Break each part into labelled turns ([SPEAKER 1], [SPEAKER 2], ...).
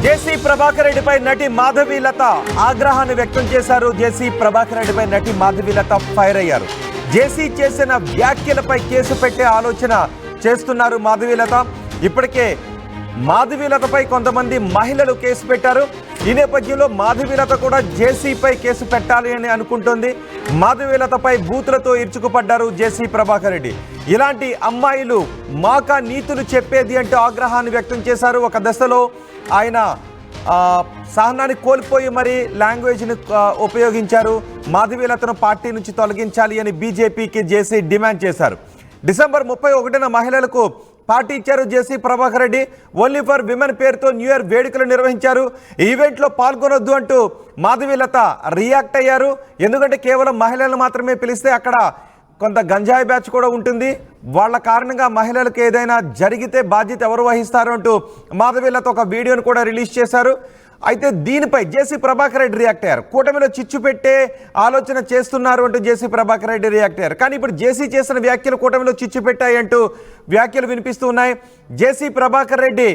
[SPEAKER 1] జేసీ ప్రభాకర్ రెడ్డిపై నటి మాధవీలత ఆగ్రహాన్ని వ్యక్తం చేశారు. జేసీ ప్రభాకర్ రెడ్డిపై నటి మాధవీలత ఫైర్ అయ్యారు. జేసీ చేసిన వ్యాఖ్యలపై కేసు పెట్టే ఆలోచన చేస్తున్నారు మాధవీలత. ఇప్పటికే మాధవీలతపై కొంతమంది మహిళలు కేసు పెట్టారు. ఈ నేపథ్యంలో మాధవీలత కూడా జేసీపై కేసు పెట్టాలి అని అనుకుంటోంది. మాధవీలతపై బూతులతో ఇరుచుకుపడ్డారు జేసీ ప్రభాకర్ రెడ్డి. ఇలాంటి అమ్మాయిలు మాకా నీతులు చెప్పేది అంటూ ఆగ్రహాన్ని వ్యక్తం చేశారు. ఒక దశలో ఆయన సహనాన్ని కోల్పోయి మరి లాంగ్వేజ్ని ఉపయోగించారు. మాధవీలతను పార్టీ నుంచి తొలగించాలి అని బీజేపీకి జేసీ డిమాండ్ చేశారు. డిసెంబర్ 31న మహిళలకు పార్టీ ఇచ్చారు JC Prabhakar Reddy. Only for women పేరుతో న్యూ ఇయర్ వేడుకలు నిర్వహించారు. ఈ ఈవెంట్లో పాల్గొనొద్దు అంటూ మాధవీలత రియాక్ట్ అయ్యారు. ఎందుకంటే కేవలం మహిళలను మాత్రమే పిలిస్తే అక్కడ కొంత గంజాయి బ్యాచ్ కూడా ఉంటుంది. వాళ్ళ కారణంగా మహిళలకు ఏదైనా జరిగితే బాధ్యత ఎవరు వహిస్తారు అంటూ మాధవీలత ఒక వీడియోను కూడా రిలీజ్ చేశారు. అయితే దీనిపై జేసీ ప్రభాకర్ రెడ్డి రియాక్ట్ అయ్యారు. కూటమిలో చిచ్చు పెట్టే ఆలోచన చేస్తున్నారు అంటూ జేసీ ప్రభాకర్ రెడ్డి రియాక్ట్ అయ్యారు. కానీ ఇప్పుడు జేసీ చేసిన వ్యాఖ్యలు కూటమిలో చిచ్చు పెట్టాయి అంటూ వ్యాఖ్యలు వినిపిస్తూ ఉన్నాయి. జేసీ ప్రభాకర్ రెడ్డి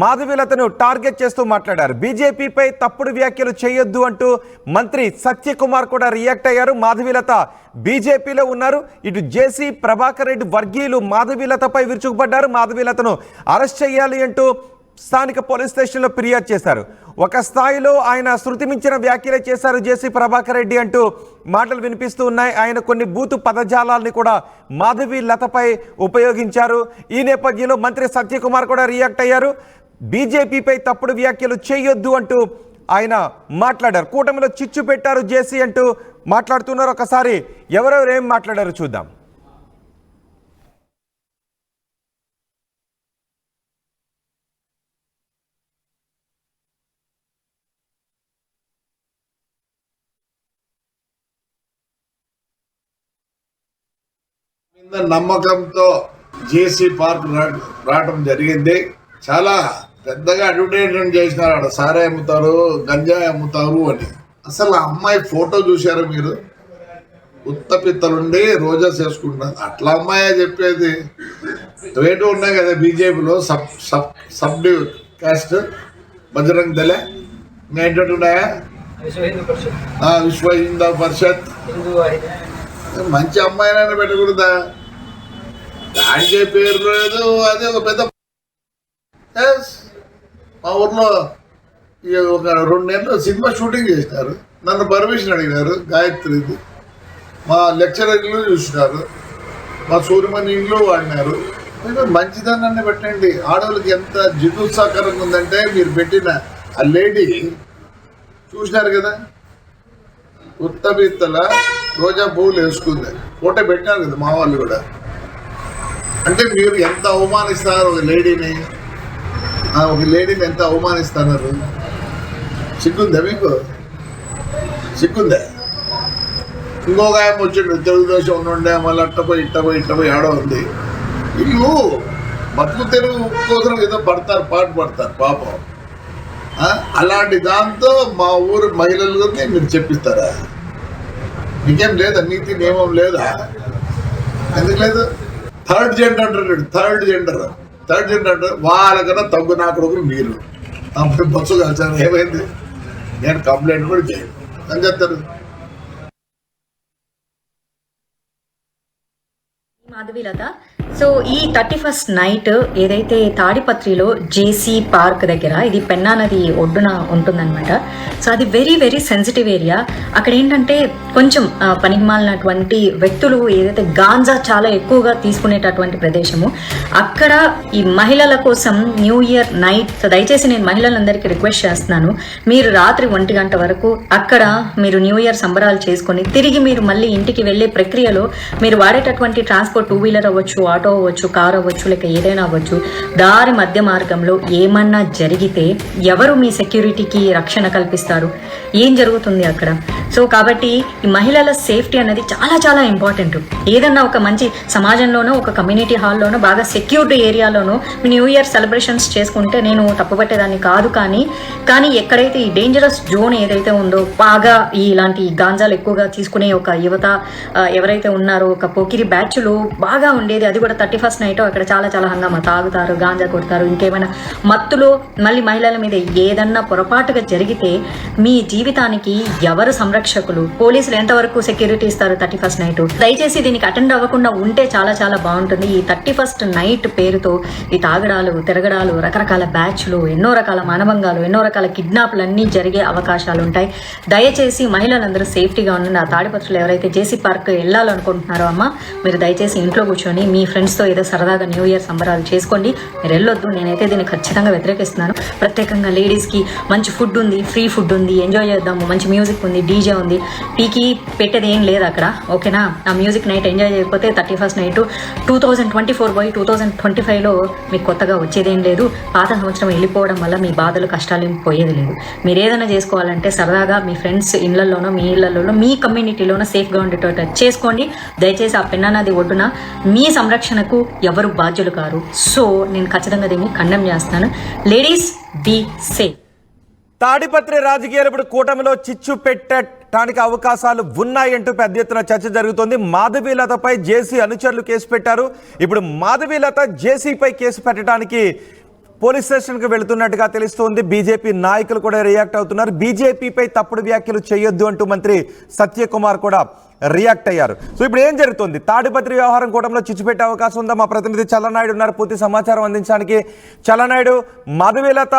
[SPEAKER 1] మాధవీలతను టార్గెట్ చేస్తూ మాట్లాడారు. బీజేపీపై తప్పుడు వ్యాఖ్యలు చేయొద్దు అంటూ మంత్రి సత్యకుమార్ కూడా రియాక్ట్ అయ్యారు. మాధవీలత బీజేపీలో ఉన్నారు. ఇటు జేసీ ప్రభాకర్ రెడ్డి వర్గీయులు మాధవీలతపై విరుచుకుపడ్డారు. మాధవీలతను అరెస్ట్ చేయాలి అంటూ స్థానిక పోలీస్ స్టేషన్లో ఫిర్యాదు చేశారు. ఒక స్థాయిలో ఆయన శృతి మించిన వ్యాఖ్యలే చేశారు జేసీ ప్రభాకర్ రెడ్డి అంటూ మాటలు వినిపిస్తూ ఉన్నాయి. ఆయన కొన్ని బూతు పదజాలాల్ని కూడా మాధవీలతపై ఉపయోగించారు. ఈ నేపథ్యంలో మంత్రి సత్యకుమార్ కూడా రియాక్ట్ అయ్యారు. బీజేపీపై తప్పుడు వ్యాఖ్యలు చేయొద్దు అంటూ ఆయన మాట్లాడారు. కూటమిలో చిచ్చు పెట్టారు జేసీ అంటూ మాట్లాడుతున్నారు. ఒకసారి ఎవరెవరు ఏం మాట్లాడారు చూద్దాం.
[SPEAKER 2] నమ్మకంతో జేసీ పార్క్ రావడం జరిగింది. చాలా పెద్దగా అడ్వర్టైజ్మెంట్ చేసినారు. ఆడ సారా అమ్ముతారు, గంజాయి అమ్ముతారు అని. అసలు ఆ అమ్మాయి ఫోటో చూశారు మీరు? ఉత్తపిత్తలుండి రోజా చేసుకుంటారు. అట్లా అమ్మాయే చెప్పేది. రేటు ఉన్నాయి కదా బీజేపీలో సబ్ కాస్ట్ బజరంగ్ దళ ఏంటంటే ఉన్నాయా? విశ్వ హిందూ పరిషత్. మంచి అమ్మాయినైనా పెట్టకూడదా? దానికే పేరు లేదు. అదే ఒక పెద్ద మా ఊర్లో ఒక 2 నెలలు సినిమా షూటింగ్ చేసినారు. నన్ను పర్మిషన్ అడిగినారు. గాయత్రిది మా లెక్చరర్లు చూసినారు. మా సూర్యమణి ఇంట్లో వాడినారు. మంచిదనాన్ని పెట్టండి. ఆడవాళ్ళకి ఎంత జితుత్సాకరంగా ఉందంటే మీరు పెట్టిన ఆ లేడీ చూసినారు కదా, ఉత్తబిత్తల రోజా పువ్వులు వేసుకుంది. ఫోటో పెట్టినారు కదా మా వాళ్ళు కూడా. అంటే మీరు ఎంత అవమానిస్తున్నారు ఒక లేడీని ఎంత అవమానిస్తున్నారు? సిగ్గుందా మీకు? సిగ్గుందా? ఇంకొక ఆయన వచ్చిండు తెలుగుదేశం ఉండే, మళ్ళీ ఇట్టపోయి ఆడ ఉంది. వీళ్ళు బతుకు తెరుగు కోసం ఏదో పాటు పడతారు పాపం. అలాంటి దాంతో మా ఊరు మహిళలకి మీరు చెప్పిస్తారా? మీకేం లేదా? నీతి నియమం లేదా? ఎందుకు లేదు? థర్డ్ జెండర్ అంటారు. థర్డ్ జెండర్ వాళ్ళకన్నా తగ్గు నా కొడుకులు మీరు. అప్పుడు బస్సు కలిసాను. ఏమైంది? నేను కంప్లైంట్ కూడా చేయను అని చెప్తారు.
[SPEAKER 3] మాధవీలత సో ఈ 31st నైట్ ఏదైతే తాడిపత్రిలో జేసీ పార్క్ దగ్గర, ఇది పెన్నా నది ఒడ్డున ఉంటుందన్నమాట. సో అది వెరీ వెరీ సెన్సిటివ్ ఏరియా. అక్కడ ఏంటంటే కొంచెం పనికిమాలినటువంటి వ్యక్తులు ఏదైతే గాంజా చాలా ఎక్కువగా తీసుకునేటటువంటి ప్రదేశము. అక్కడ ఈ మహిళల కోసం న్యూ ఇయర్ నైట్, దయచేసి నేను మహిళలందరికీ రిక్వెస్ట్ చేస్తున్నాను, మీరు రాత్రి 1 గంట వరకు అక్కడ మీరు న్యూ ఇయర్ సంబరాలు చేసుకొని తిరిగి మీరు మళ్ళీ ఇంటికి వెళ్ళే ప్రక్రియలో మీరు వాడేటటువంటి ట్రాన్స్పోర్ట్ 2 వీలర్ అవ్వచ్చు, ఆటో అవ్వచ్చు, కార్ అవ్వచ్చు, లేక ఏదైనా అవ్వచ్చు, దారి మధ్య మార్గంలో ఏమన్నా జరిగితే ఎవరు మీ సెక్యూరిటీకి రక్షణ కల్పిస్తారు? ఏం జరుగుతుంది అక్కడ? సో కాబట్టి ఈ మహిళల సేఫ్టీ అనేది చాలా చాలా ఇంపార్టెంట్. ఏదన్నా ఒక మంచి సమాజంలోనో, ఒక కమ్యూనిటీ హాల్లోనో, బాగా సెక్యూర్డ్ ఏరియాలోనో న్యూ ఇయర్ సెలబ్రేషన్స్ చేసుకుంటే నేను తప్పుపట్టేదాన్ని కాదు. కానీ ఎక్కడైతే ఈ డేంజరస్ జోన్ ఏదైతే ఉందో, బాగా ఇలాంటి గాంజాలు ఎక్కువగా తీసుకునే ఒక యువత ఎవరైతే ఉన్నారో, ఒక పోకిరి బ్యాచ్లు బాగా ఉండేది. అది కూడా 31st నైట్ అక్కడ చాలా చాలా హంగామా, తాగుతారు, గాంజా కొడతారు, ఇంకేమైనా మత్తులో మళ్ళీ మహిళల మీద ఏదన్నా పొరపాటుగా జరిగితే మీ జీవితానికి ఎవరు సంరక్షకులు? పోలీసులు ఎంతవరకు సెక్యూరిటీ ఇస్తారు 31st నైట్? దయచేసి దీనికి అటెండ్ అవ్వకుండా ఉంటే చాలా చాలా బాగుంటుంది. ఈ 31st నైట్ పేరుతో ఈ తాగడాలు, తిరగడాలు, రకరకాల బ్యాచ్లు, ఎన్నో రకాల మానభంగాలు, ఎన్నో రకాల కిడ్నాప్లు అన్నీ జరిగే అవకాశాలు ఉంటాయి. దయచేసి మహిళలందరూ సేఫ్టీగా ఉండండి. ఆ తాడిపత్రులు ఎవరైతే జేసీ పార్క్ వెళ్ళాలనుకుంటున్నారో అమ్మ, మీరు దయచేసి ఇంట్లో కూర్చొని మీ ఫ్రెండ్స్తో ఏదో సరదాగా న్యూ ఇయర్ సంబరాలు చేసుకోండి. మీరు వెళ్ళొద్దు. నేనైతే దీన్ని ఖచ్చితంగా వ్యతిరేకిస్తున్నాను. ప్రత్యేకంగా లేడీస్కి మంచి ఫుడ్ ఉంది, ఫ్రీ ఫుడ్ ఉంది, ఎంజాయ్ చేద్దాము, మంచి మ్యూజిక్ ఉంది, డీజే ఉంది, పీకి పెట్టేది ఏం లేదు అక్కడ, ఓకేనా? ఆ మ్యూజిక్ నైట్ ఎంజాయ్ చేయకపోతే 31st నైట్ 2024 పోయి 2025లో మీకు కొత్తగా వచ్చేదేం లేదు. పాత సంవత్సరం వెళ్ళిపోవడం వల్ల మీ బాధలు, కష్టాలు ఏం పోయేది లేదు. మీరు ఏదైనా చేసుకోవాలంటే సరదాగా మీ ఫ్రెండ్స్ ఇళ్లలోనో, మీ ఇళ్లలోనో, మీ కమ్యూనిటీలోనో సేఫ్గా ఉండేటట్టు చేసుకోండి. దయచేసి ఆ పెన్నా నది ఒడ్డున మీ సంరక్షణకు ఎవరు బాధ్యులు కారు. సో నేను ఖచ్చితంగా దీన్ని ఖండం చేస్తున్నాను. Ladies be safe.
[SPEAKER 1] తాడిపత్రి రాజకీయాలు ఇప్పుడు కూటమిలో చిచ్చు పెట్టడానికి అవకాశాలు ఉన్నాయంటూ పెద్ద ఎత్తున చర్చ జరుగుతోంది. మాధవీలతపై జేసీ అనుచరులు కేసు పెట్టారు. ఇప్పుడు మాధవీలత జేసీపై కేసు పెట్టడానికి పోలీస్ స్టేషన్కి వెళుతున్నట్టుగా తెలుస్తోంది. బీజేపీ నాయకులు కూడా రియాక్ట్ అవుతున్నారు. బీజేపీపై తప్పుడు వ్యాఖ్యలు చేయొద్దు అంటూ మంత్రి సత్యకుమార్ కూడా రియాక్ట్ అయ్యారు. సో ఇప్పుడు ఏం జరుగుతుంది? తాడిపత్రి వ్యవహారం కూటమిలో చిచ్చు పెట్టే అవకాశం ఉందా? మా ప్రతినిధి చల్లనాయుడు ఉన్నారు పూర్తి సమాచారం అందించడానికి. చల్లనాయుడు, మాధవీలత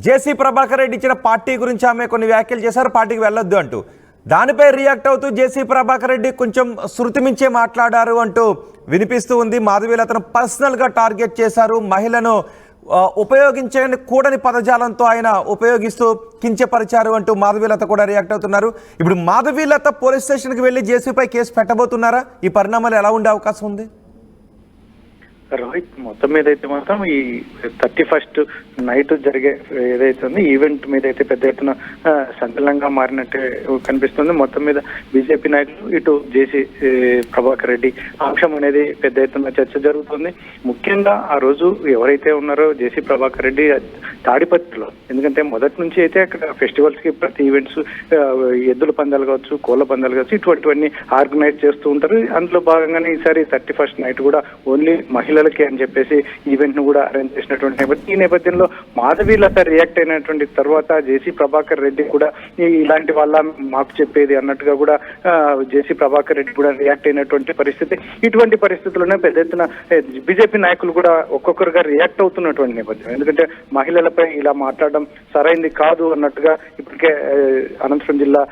[SPEAKER 1] జేసీ ప్రభాకర్ రెడ్డి ఇచ్చిన పార్టీ గురించి ఆమె కొన్ని వ్యాఖ్యలు చేశారు, పార్టీకి వెళ్ళొద్దు అంటూ. దానిపై రియాక్ట్ అవుతూ జేసీ ప్రభాకర్ రెడ్డి కొంచెం శృతి మించే మాట్లాడారు అంటూ వినిపిస్తూ ఉంది. మాధవీలతను పర్సనల్గా టార్గెట్ చేశారు, మహిళను ఉపయోగించని కూడని పదజాలంతో ఆయన ఉపయోగిస్తూ కించపరిచారు అంటూ మాధవీలత కూడా రియాక్ట్ అవుతున్నారు. ఇప్పుడు మాధవీలత పోలీస్ స్టేషన్కి వెళ్ళి జేసీపై కేసు పెట్టబోతున్నారా? ఈ పరిణామాలు ఎలా ఉండే అవకాశం ఉంది?
[SPEAKER 4] రోహిత్, మొత్తం మీద అయితే మాత్రం ఈ 31st నైట్ జరిగే ఏదైతే ఉంది ఈవెంట్ మీద అయితే పెద్ద ఎత్తున సంచలనంగా మారినట్టే కనిపిస్తుంది. మొత్తం మీద బీజేపీ నాయకులు, ఇటు జేసీ ప్రభాకర్ రెడ్డి అంశం అనేది పెద్ద ఎత్తున చర్చ జరుగుతుంది. ముఖ్యంగా ఆ రోజు ఎవరైతే ఉన్నారో జేసీ ప్రభాకర్ రెడ్డి తాడిపత్రిలో, ఎందుకంటే మొదటి నుంచి అయితే అక్కడ ఫెస్టివల్స్ కి ప్రతి ఈవెంట్స్, ఎద్దుల పందాలు కావచ్చు, కోళ్ళ పందాలు కావచ్చు, ఇటువంటివన్నీ ఆర్గనైజ్ చేస్తూ ఉంటారు. అందులో భాగంగానే ఈసారి 31st నైట్ కూడా ఓన్లీ మహిళలకి అని చెప్పేసి ఈవెంట్ ను కూడా అరేంజ్ చేసినటువంటి నేపథ్యం. ఈ నేపథ్యంలో మాధవీలత రియాక్ట్ అయినటువంటి తర్వాత జేసీ ప్రభాకర్ రెడ్డి కూడా ఇలాంటి వాళ్ళ మాకు చెప్పేది అన్నట్టుగా కూడా జేసీ ప్రభాకర్ రెడ్డి కూడా రియాక్ట్ అయినటువంటి పరిస్థితి. ఇటువంటి పరిస్థితుల్లోనే పెద్ద ఎత్తున బీజేపీ నాయకులు కూడా ఒక్కొక్కరుగా రియాక్ట్ అవుతున్నటువంటి నేపథ్యం. ఎందుకంటే మహిళలపై ఇలా మాట్లాడడం సరైంది కాదు అన్నట్టుగా ఇప్పటికే అనంతపురం జిల్లా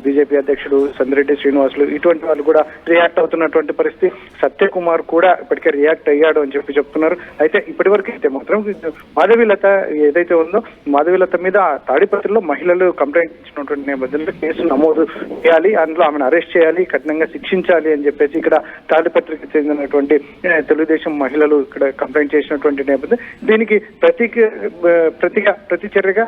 [SPEAKER 4] బీజేపీ అధ్యక్షుడు సందిరెడ్డి శ్రీనివాసులు ఇటువంటి వాళ్ళు కూడా రియాక్ట్ అవుతున్నటువంటి పరిస్థితి. సత్యకుమార్ కూడా ఇప్పటికే రియాక్ట్ అయ్యాడు అని చెప్పి చెప్తున్నారు. అయితే ఇప్పటివరకు అయితే మాత్రం మాధవీలత ఏదైతే ఉందో మాధవీలత మీద తాడిపత్రిలో మహిళలు కంప్లైంట్ ఇచ్చినటువంటి నేపథ్యంలో కేసు నమోదు చేయాలి, అందులో ఆమెను అరెస్ట్ చేయాలి, కఠినంగా శిక్షించాలి అని చెప్పేసి ఇక్కడ తాడిపత్రికి చెందినటువంటి తెలుగుదేశం మహిళలు ఇక్కడ కంప్లైంట్ చేసినటువంటి నేపథ్యం. దీనికి ప్రతి చర్యగా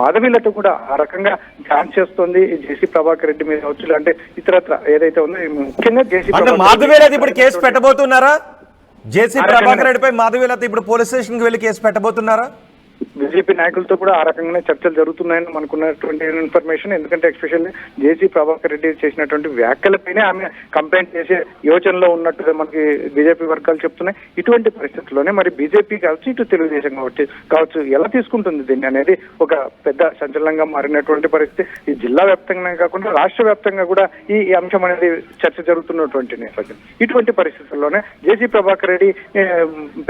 [SPEAKER 4] మాధవీలత కూడా ఆ రకంగా ఛాన్స్ చేస్తోంది జేసీ ప్రభాకర్ రెడ్డి మీద వచ్చు. అంటే ఇతరత్ర ఏదైతే ఉందో ముఖ్యంగా జేసీ
[SPEAKER 1] మాధవీలత ఇప్పుడు కేసు పెట్టబోతున్నారా? జేసీ ప్రభాకర్ రెడ్డిపై మాధవీలత ఇప్పుడు పోలీస్ స్టేషన్కి వెళ్ళి కేసు పెట్టబోతున్నారా?
[SPEAKER 4] బీజేపీ నాయకులతో కూడా ఆ రకంగానే చర్చలు జరుగుతున్నాయని మనకున్నటువంటి ఇన్ఫర్మేషన్. ఎందుకంటే ఎస్పెషల్లీ జేసీ ప్రభాకర్ రెడ్డి చేసినటువంటి వ్యాఖ్యలపైనే ఆమె కంప్లైంట్ చేసే యోచనలో ఉన్నట్టుగా మనకి బీజేపీ వర్గాలు చెప్తున్నాయి. ఇటువంటి పరిస్థితుల్లోనే మరి బీజేపీ కావచ్చు, ఇటు తెలుగుదేశం కావచ్చు ఎలా తీసుకుంటుంది దీన్ని అనేది ఒక పెద్ద సంచలనంగా మారినటువంటి పరిస్థితి. ఈ జిల్లా వ్యాప్తంగా కాకుండా రాష్ట్ర వ్యాప్తంగా కూడా ఈ అంశం అనేది చర్చ జరుగుతున్నటువంటి నేపథ్యం. ఇటువంటి పరిస్థితుల్లోనే జేసీ ప్రభాకర్ రెడ్డి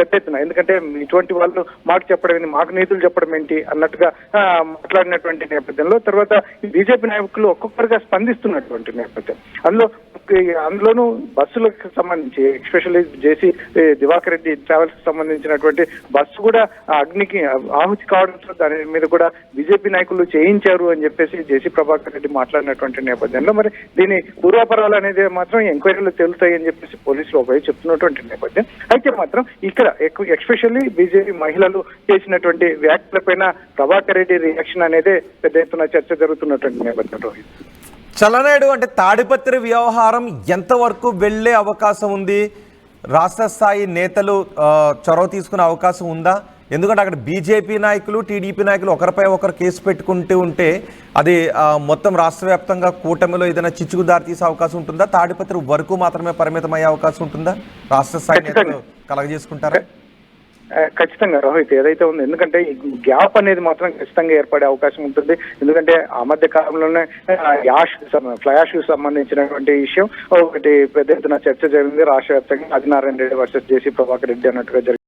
[SPEAKER 4] పెద్ద ఎత్తున, ఎందుకంటే ఇటువంటి వాళ్ళు మాకు చెప్పడం, మాకు నీతులు చెప్పడం ఏంటి అన్నట్టుగా మాట్లాడినటువంటి నేపథ్యంలో తర్వాత బీజేపీ నాయకులు ఒక్కొక్కరుగా స్పందిస్తున్నటువంటి నేపథ్యం. అందులోనూ బస్సులకు సంబంధించి ఎస్పెషల్లీ జేసీ దివాకర్ రెడ్డి ట్రావెల్స్ కి సంబంధించినటువంటి బస్సు కూడా అగ్నికి ఆహుతి కావడంతో దాని మీద కూడా బీజేపీ నాయకులు చేయించారు అని చెప్పేసి జేసీ ప్రభాకర్ రెడ్డి మాట్లాడినటువంటి నేపథ్యంలో మరి దీని పూర్వాపరాలు అనేది మాత్రం ఎంక్వైరీలు తేలుతాయి అని చెప్పేసి పోలీసులు ఒకవైపు చెప్తున్నటువంటి నేపథ్యం. అయితే మాత్రం ఇక్కడ ఎస్పెషల్లీ బీజేపీ మహిళలు చేసినటువంటి వ్యాఖ్యలపైన ప్రభాకర్ రెడ్డి రియాక్షన్ అనేది పెద్ద ఎత్తున చర్చ జరుగుతున్నటువంటి నేపథ్యం. రోహిత్,
[SPEAKER 1] చల్లనాయుడు, అంటే తాడిపత్రి వ్యవహారం ఎంతవరకు వెళ్లే అవకాశం ఉంది? రాష్ట్ర స్థాయి నేతలు చొరవ తీసుకునే అవకాశం ఉందా? ఎందుకంటే అక్కడ బీజేపీ నాయకులు టీడీపీ నాయకులు ఒకరిపై ఒకరు కేసు పెట్టుకుంటూ ఉంటే అది మొత్తం రాష్ట్ర వ్యాప్తంగా కూటమిలో ఏదైనా చిచ్చుకు దారితీసే అవకాశం ఉంటుందా? తాడిపత్రి వరకు మాత్రమే పరిమితం అయ్యే అవకాశం ఉంటుందా? రాష్ట్ర స్థాయి నేతలు కలగజేసుకుంటారా?
[SPEAKER 4] ఖచ్చితంగా రోహిత్, ఏదైతే ఉంది, ఎందుకంటే ఈ గ్యాప్ అనేది మాత్రం ఖచ్చితంగా ఏర్పడే అవకాశం ఉంటుంది. ఎందుకంటే ఆ మధ్య కాలంలోనే ఫ్లై యాష్ సంబంధించినటువంటి విషయం ఒకటి పెద్ద ఎత్తున చర్చ జరిగింది రాష్ట్ర వ్యాప్తంగా. ఆదినారాయణ రెడ్డి వర్సెస్ జేసీ ప్రభాకర్ రెడ్డి అన్నట్టుగా జరిగింది.